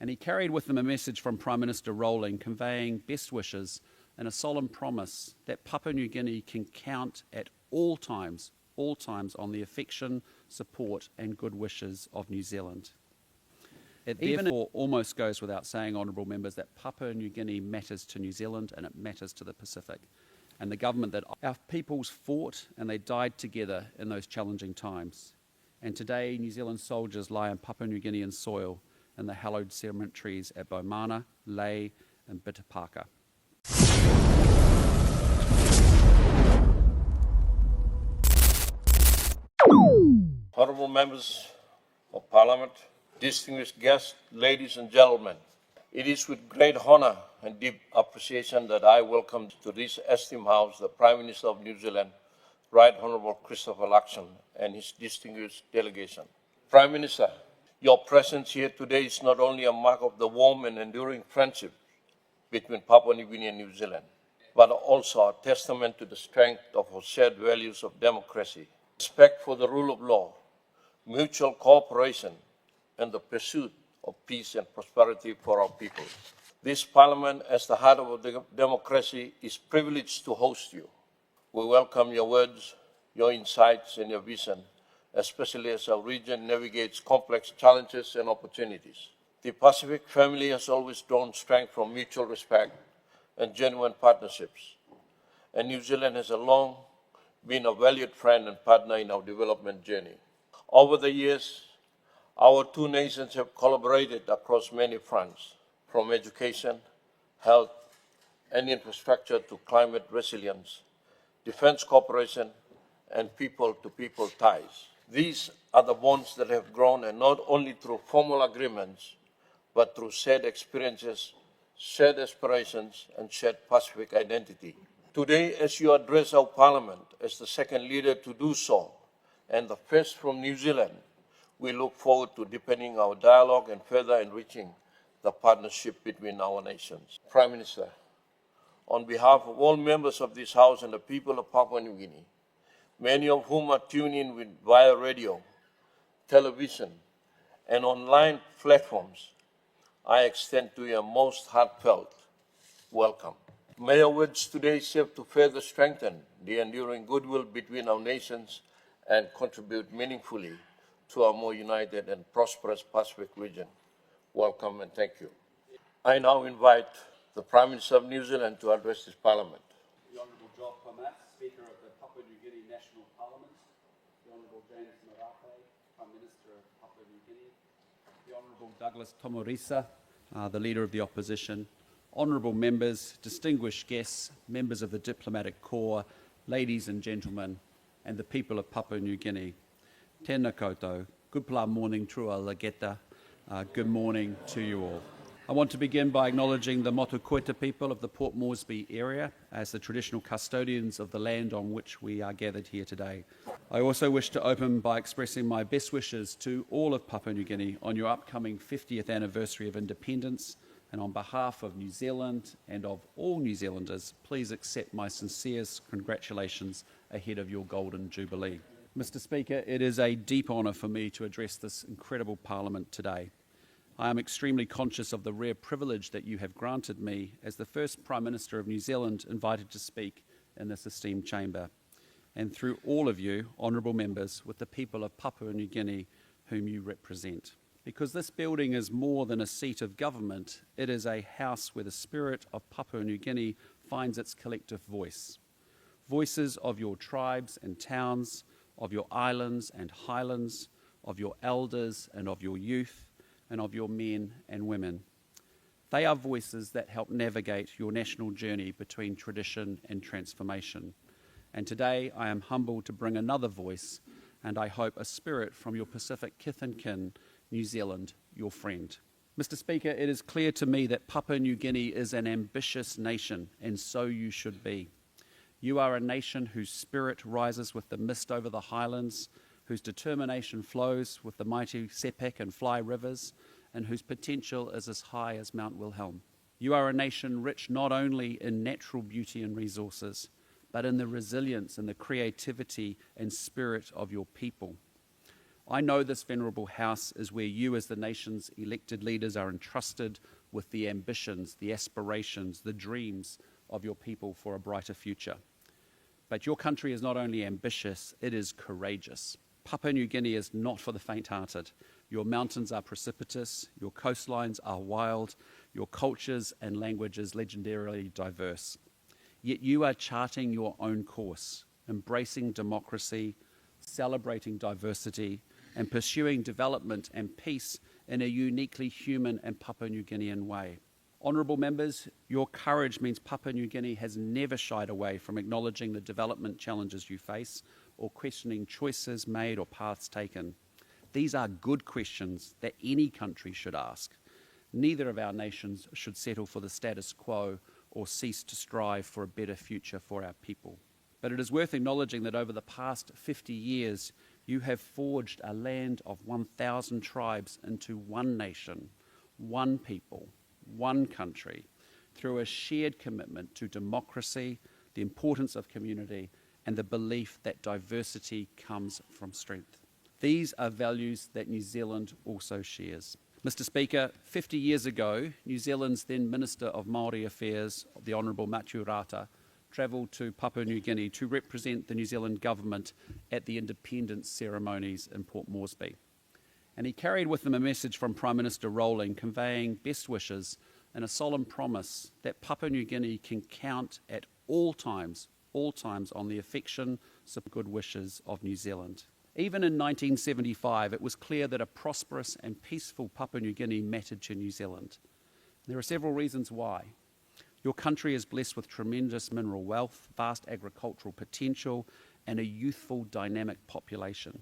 And he carried with him a message from Prime Minister Rowling conveying best wishes and a solemn promise that Papua New Guinea can count at all times on the affection, support and good wishes of New Zealand. It therefore almost goes without saying, honourable members, that Papua New Guinea matters to New Zealand and it matters to the Pacific. And the government that our peoples fought and they died together in those challenging times. And today New Zealand soldiers lie on Papua New Guinean soil in the hallowed cemeteries at Bomana, Lae and Bitapaka. Honourable members of Parliament, distinguished guests, ladies and gentlemen, it is with great honour and deep appreciation that I welcome to this esteemed House the Prime Minister of New Zealand, Right Honourable Christopher Luxon, and his distinguished delegation. Prime Minister, your presence here today is not only a mark of the warm and enduring friendship between Papua New Guinea and New Zealand, but also a testament to the strength of our shared values of democracy, respect for the rule of law, mutual cooperation, and the pursuit of peace and prosperity for our people. This Parliament, as the heart of the democracy, is privileged to host you. We welcome your words, your insights, and your vision, especially as our region navigates complex challenges and opportunities. The Pacific family has always drawn strength from mutual respect and genuine partnerships, and New Zealand has long been a valued friend and partner in our development journey. Over the years, our two nations have collaborated across many fronts, from education, health, and infrastructure to climate resilience, defense cooperation, and people-to-people ties. These are the bonds that have grown, and not only through formal agreements, but through shared experiences, shared aspirations, and shared Pacific identity. Today, as you address our Parliament as the second leader to do so, and the first from New Zealand, we look forward to deepening our dialogue and further enriching the partnership between our nations. Prime Minister, on behalf of all members of this House and the people of Papua New Guinea, many of whom are tuned in via radio, television, and online platforms, I extend to you a most heartfelt welcome. May our words today serve to further strengthen the enduring goodwill between our nations and contribute meaningfully to a more united and prosperous Pacific region. Welcome and thank you. I now invite the Prime Minister of New Zealand to address this Parliament. The Honourable Job Pamat, Speaker of the Papua New Guinea National Parliament, the Honourable James Marape, Prime Minister of Papua New Guinea, the Honourable Douglas Tomorisa, the Leader of the Opposition, Honourable members, distinguished guests, members of the Diplomatic Corps, ladies and gentlemen, and the people of Papua New Guinea. Tēnā koutou, good pla morning trua lageta, good morning to you all. I want to begin by acknowledging the Motukoita people of the Port Moresby area as the traditional custodians of the land on which we are gathered here today. I also wish to open by expressing my best wishes to all of Papua New Guinea on your upcoming 50th anniversary of independence, and on behalf of New Zealand and of all New Zealanders, please accept my sincerest congratulations ahead of your Golden Jubilee. Mr. Speaker, it is a deep honour for me to address this incredible Parliament today. I am extremely conscious of the rare privilege that you have granted me as the first Prime Minister of New Zealand invited to speak in this esteemed chamber, and through all of you, honourable members, with the people of Papua New Guinea whom you represent. Because this building is more than a seat of government, it is a house where the spirit of Papua New Guinea finds its collective voice. Voices of your tribes and towns, of your islands and highlands, of your elders and of your youth, and of your men and women. They are voices that help navigate your national journey between tradition and transformation. And today I am humbled to bring another voice, and I hope a spirit from your Pacific kith and kin, New Zealand, your friend. Mr. Speaker, it is clear to me that Papua New Guinea is an ambitious nation, and so you should be. You are a nation whose spirit rises with the mist over the highlands, whose determination flows with the mighty Sepik and Fly rivers, and whose potential is as high as Mount Wilhelm. You are a nation rich not only in natural beauty and resources, but in the resilience and the creativity and spirit of your people. I know this venerable house is where you as the nation's elected leaders are entrusted with the ambitions, the aspirations, the dreams of your people for a brighter future. But your country is not only ambitious, it is courageous. Papua New Guinea is not for the faint-hearted. Your mountains are precipitous, your coastlines are wild, your cultures and languages legendarily diverse. Yet you are charting your own course, embracing democracy, celebrating diversity, and pursuing development and peace in a uniquely human and Papua New Guinean way. Honourable members, your courage means Papua New Guinea has never shied away from acknowledging the development challenges you face or questioning choices made or paths taken. These are good questions that any country should ask. Neither of our nations should settle for the status quo or cease to strive for a better future for our people. But it is worth acknowledging that over the past 50 years, you have forged a land of 1,000 tribes into one nation, one people, one country, through a shared commitment to democracy, the importance of community, and the belief that diversity comes from strength. These are values that New Zealand also shares. Mr. Speaker, 50 years ago, New Zealand's then Minister of Māori Affairs, the Honourable Matthew Rata, travelled to Papua New Guinea to represent the New Zealand government at the independence ceremonies in Port Moresby. And he carried with him a message from Prime Minister Rowling conveying best wishes and a solemn promise that Papua New Guinea can count at all times on the affection and good wishes of New Zealand. Even in 1975, it was clear that a prosperous and peaceful Papua New Guinea mattered to New Zealand. There are several reasons why. Your country is blessed with tremendous mineral wealth, vast agricultural potential, and a youthful, dynamic population.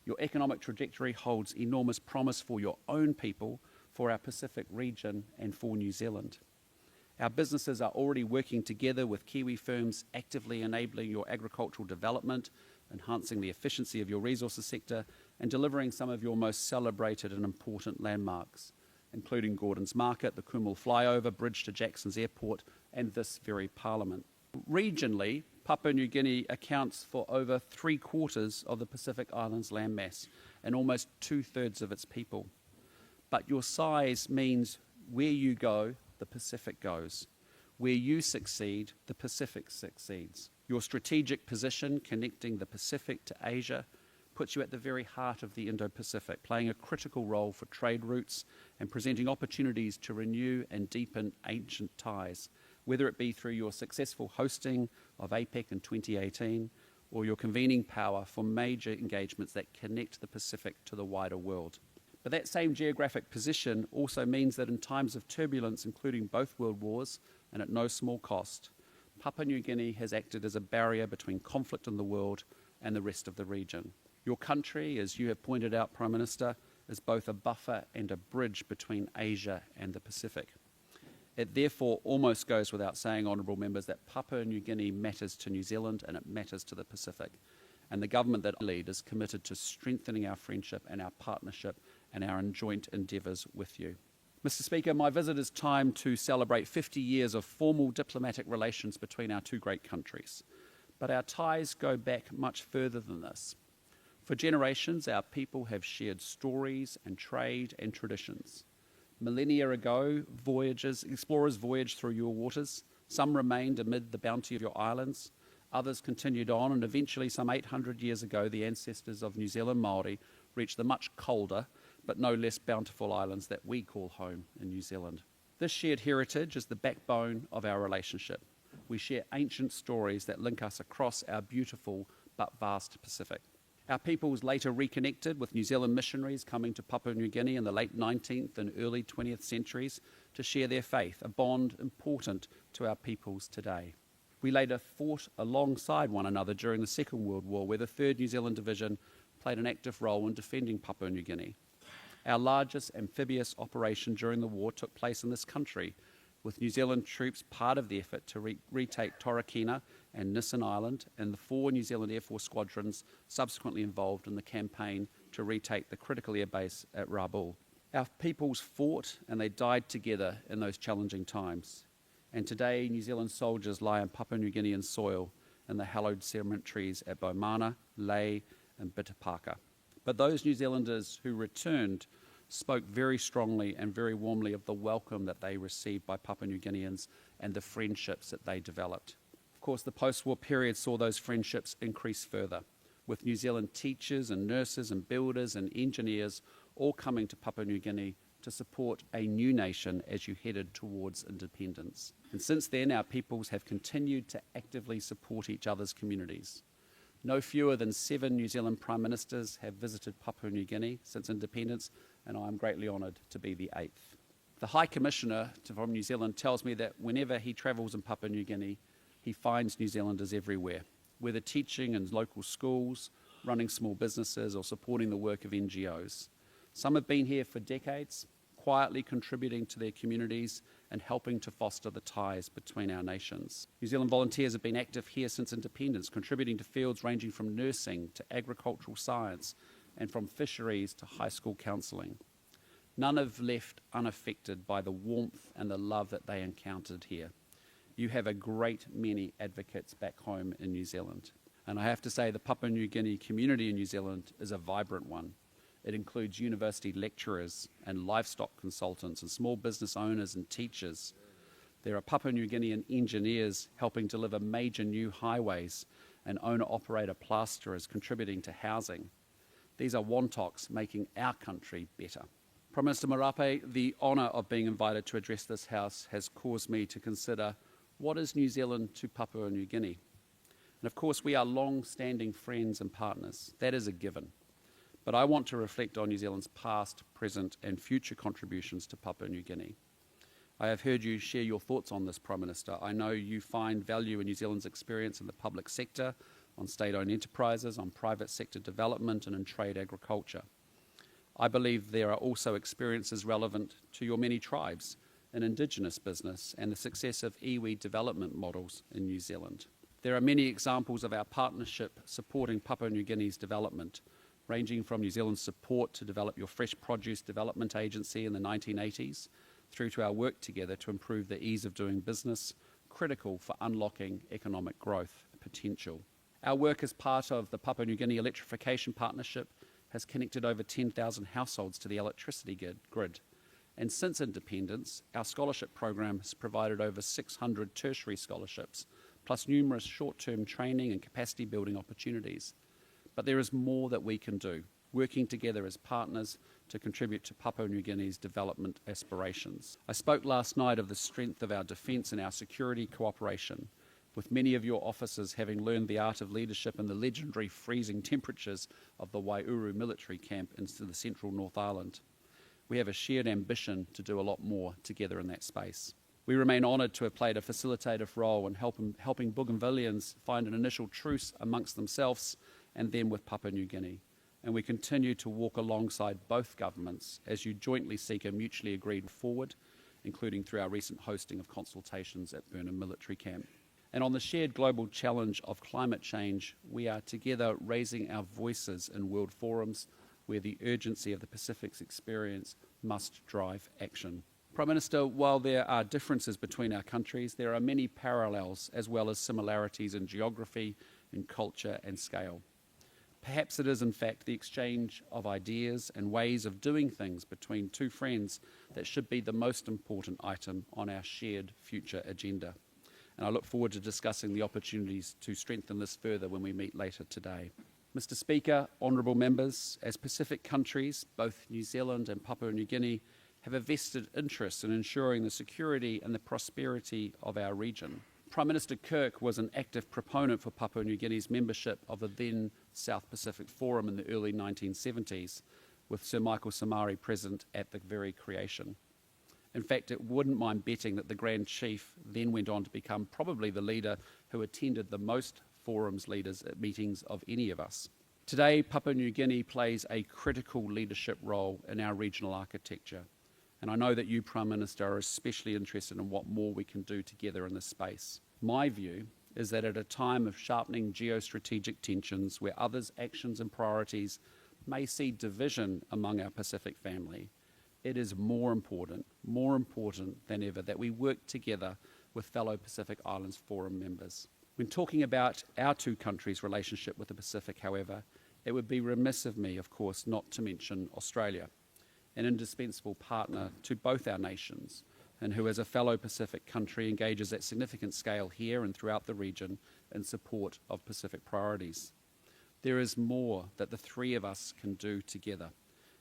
Your economic trajectory holds enormous promise for your own people, for our Pacific region, and for New Zealand. Our businesses are already working together with Kiwi firms actively enabling your agricultural development, enhancing the efficiency of your resources sector, and delivering some of your most celebrated and important landmarks, including Gordon's Market, the Kumul Flyover, bridge to Jackson's Airport, and this very Parliament. Regionally, Papua New Guinea accounts for over 3/4 of the Pacific Islands landmass and almost 2/3 of its people. But your size means where you go, the Pacific goes. Where you succeed, the Pacific succeeds. Your strategic position connecting the Pacific to Asia puts you at the very heart of the Indo-Pacific, playing a critical role for trade routes and presenting opportunities to renew and deepen ancient ties, whether it be through your successful hosting of APEC in 2018 or your convening power for major engagements that connect the Pacific to the wider world. But that same geographic position also means that in times of turbulence, including both world wars and at no small cost, Papua New Guinea has acted as a barrier between conflict in the world and the rest of the region. Your country, as you have pointed out, Prime Minister, is both a buffer and a bridge between Asia and the Pacific. It therefore almost goes without saying, honourable members, that Papua New Guinea matters to New Zealand and it matters to the Pacific. And the government that I lead is committed to strengthening our friendship and our partnership and our joint endeavours with you. Mr. Speaker, my visit is timed to celebrate 50 years of formal diplomatic relations between our two great countries. But our ties go back much further than this. For generations, our people have shared stories and trade and traditions. Millennia ago, explorers voyaged through your waters. Some remained amid the bounty of your islands. Others continued on, and eventually, some 800 years ago, the ancestors of New Zealand Māori reached the much colder, but no less bountiful islands that we call home in New Zealand. This shared heritage is the backbone of our relationship. We share ancient stories that link us across our beautiful but vast Pacific. Our peoples later reconnected with New Zealand missionaries coming to Papua New Guinea in the late 19th and early 20th centuries to share their faith, a bond important to our peoples today. We later fought alongside one another during the Second World War, where the 3rd New Zealand Division played an active role in defending Papua New Guinea. Our largest amphibious operation during the war took place in this country, with New Zealand troops part of the effort to retake Torokina and Nissen Island, and the 4 New Zealand Air Force squadrons subsequently involved in the campaign to retake the critical air base at Rabaul. Our peoples fought and they died together in those challenging times. And today, New Zealand soldiers lie on Papua New Guinean soil in the hallowed cemeteries at Bomana, Lae and Bitapaka. But those New Zealanders who returned spoke very strongly and very warmly of the welcome that they received by Papua New Guineans and the friendships that they developed. Of course, the post-war period saw those friendships increase further, with New Zealand teachers and nurses and builders and engineers all coming to Papua New Guinea to support a new nation as you headed towards independence. And since then, our peoples have continued to actively support each other's communities. No fewer than 7 New Zealand Prime Ministers have visited Papua New Guinea since independence, and I am greatly honoured to be the 8th. The High Commissioner from New Zealand tells me that whenever he travels in Papua New Guinea, he finds New Zealanders everywhere, whether teaching in local schools, running small businesses, or supporting the work of NGOs. Some have been here for decades, quietly contributing to their communities and helping to foster the ties between our nations. New Zealand volunteers have been active here since independence, contributing to fields ranging from nursing to agricultural science and from fisheries to high school counselling. None have left unaffected by the warmth and the love that they encountered here. You have a great many advocates back home in New Zealand. And I have to say the Papua New Guinea community in New Zealand is a vibrant one. It includes university lecturers and livestock consultants and small business owners and teachers. There are Papua New Guinean engineers helping deliver major new highways and owner-operator plasterers contributing to housing. These are Wontoks making our country better. Prime Minister Marape, the honour of being invited to address this House has caused me to consider what is New Zealand to Papua New Guinea. And of course we are long-standing friends and partners. That is a given. But I want to reflect on New Zealand's past, present and future contributions to Papua New Guinea. I have heard you share your thoughts on this, Prime Minister. I know you find value in New Zealand's experience in the public sector, on state-owned enterprises, on private sector development and in trade agriculture. I believe there are also experiences relevant to your many tribes in Indigenous business and the success of iwi development models in New Zealand. There are many examples of our partnership supporting Papua New Guinea's development, ranging from New Zealand's support to develop your Fresh Produce Development Agency in the 1980s, through to our work together to improve the ease of doing business, critical for unlocking economic growth potential. Our work as part of the Papua New Guinea Electrification Partnership has connected over 10,000 households to the electricity grid. And since independence, our scholarship program has provided over 600 tertiary scholarships, plus numerous short-term training and capacity building opportunities. But there is more that we can do, working together as partners to contribute to Papua New Guinea's development aspirations. I spoke last night of the strength of our defence and our security cooperation, with many of your officers having learned the art of leadership in the legendary freezing temperatures of the WWII military camp into the central North Island. We have a shared ambition to do a lot more together in that space. We remain honoured to have played a facilitative role in helping Bougainvilleans find an initial truce amongst themselves and then with Papua New Guinea. And we continue to walk alongside both governments as you jointly seek a mutually agreed forward, including through our recent hosting of consultations at Burnham Military Camp. And on the shared global challenge of climate change, we are together raising our voices in world forums where the urgency of the Pacific's experience must drive action. Prime Minister, while there are differences between our countries, there are many parallels as well as similarities in geography, in culture and scale. Perhaps it is in fact the exchange of ideas and ways of doing things between two friends that should be the most important item on our shared future agenda. And I look forward to discussing the opportunities to strengthen this further when we meet later today. Mr. Speaker, honourable members, as Pacific countries, both New Zealand and Papua New Guinea have a vested interest in ensuring the security and the prosperity of our region. Prime Minister Kirk was an active proponent for Papua New Guinea's membership of the then South Pacific Forum in the early 1970s, with Sir Michael Somare present at the very creation. In fact, it wouldn't mind betting that the Grand Chief then went on to become probably the leader who attended the most forums leaders at meetings of any of us. Today, Papua New Guinea plays a critical leadership role in our regional architecture. And I know that you, Prime Minister, are especially interested in what more we can do together in this space. My view is that at a time of sharpening geostrategic tensions where others' actions and priorities may see division among our Pacific family, it is more important than ever that we work together with fellow Pacific Islands Forum members. When talking about our two countries' relationship with the Pacific, however, It would be remiss of me, of course, not to mention Australia, an indispensable partner to both our nations, and who as a fellow Pacific country engages at significant scale here and throughout the region in support of Pacific priorities. There is more that the three of us can do together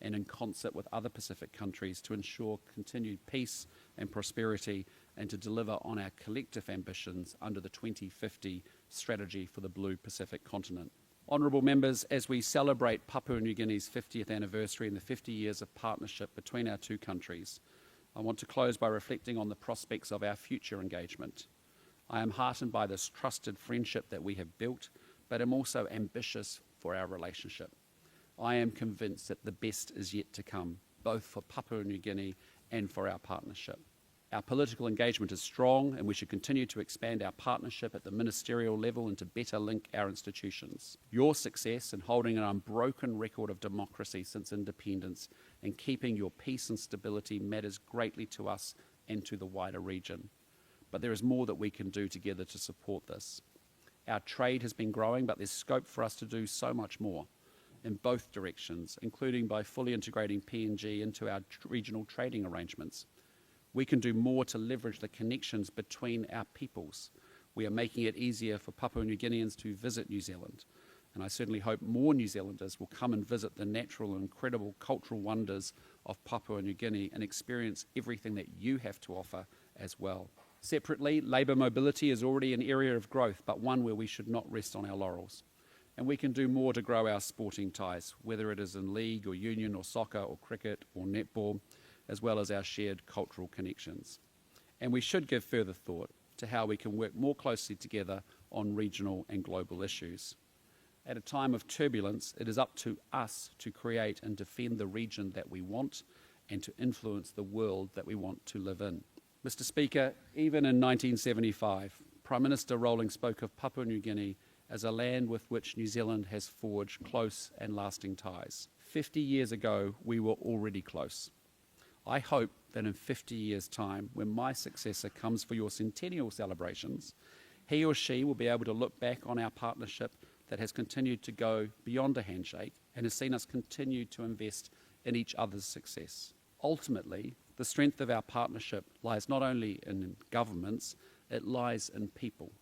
and in concert with other Pacific countries to ensure continued peace and prosperity and to deliver on our collective ambitions under the 2050 strategy for the Blue Pacific continent. Honourable members, as we celebrate Papua New Guinea's 50th anniversary and the 50 years of partnership between our two countries, I want to close by reflecting on the prospects of our future engagement. I am heartened by this trusted friendship that we have built, but am also ambitious for our relationship. I am convinced that the best is yet to come, both for Papua New Guinea and for our partnership. Our political engagement is strong, and we should continue to expand our partnership at the ministerial level and to better link our institutions. Your success in holding an unbroken record of democracy since independence and keeping your peace and stability matters greatly to us and to the wider region. But there is more that we can do together to support this. Our trade has been growing, but there's scope for us to do so much more in both directions, including by fully integrating PNG into our regional trading arrangements. We can do more to leverage the connections between our peoples. We are making it easier for Papua New Guineans to visit New Zealand, and I certainly hope more New Zealanders will come and visit the natural and incredible cultural wonders of Papua New Guinea and experience everything that you have to offer as well. Separately, labour mobility is already an area of growth, but one where we should not rest on our laurels. And we can do more to grow our sporting ties, whether it is in league or union or soccer or cricket or netball, as well as our shared cultural connections. And we should give further thought to how we can work more closely together on regional and global issues. At a time of turbulence, it is up to us to create and defend the region that we want and to influence the world that we want to live in. Mr. Speaker, even in 1975, Prime Minister Rowling spoke of Papua New Guinea as a land with which New Zealand has forged close and lasting ties. 50 years ago, we were already close. I hope that in 50 years' time, when my successor comes for your centennial celebrations, he or she will be able to look back on our partnership that has continued to go beyond a handshake and has seen us continue to invest in each other's success. Ultimately, the strength of our partnership lies not only in governments, it lies in people.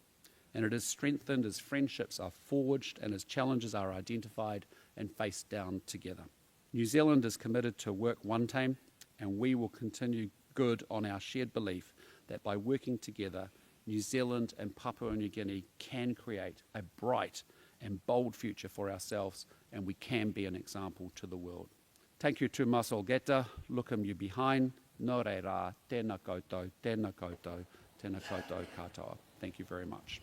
And it is strengthened as friendships are forged and as challenges are identified and faced down together. New Zealand is committed to work one team, and we will continue good on our shared belief that by working together, New Zealand and Papua New Guinea can create a bright and bold future for ourselves, and we can be an example to the world. Thank you to Masol Geta, Lukam you behind, no re rā, tēnā koutou katoa. Thank you very much.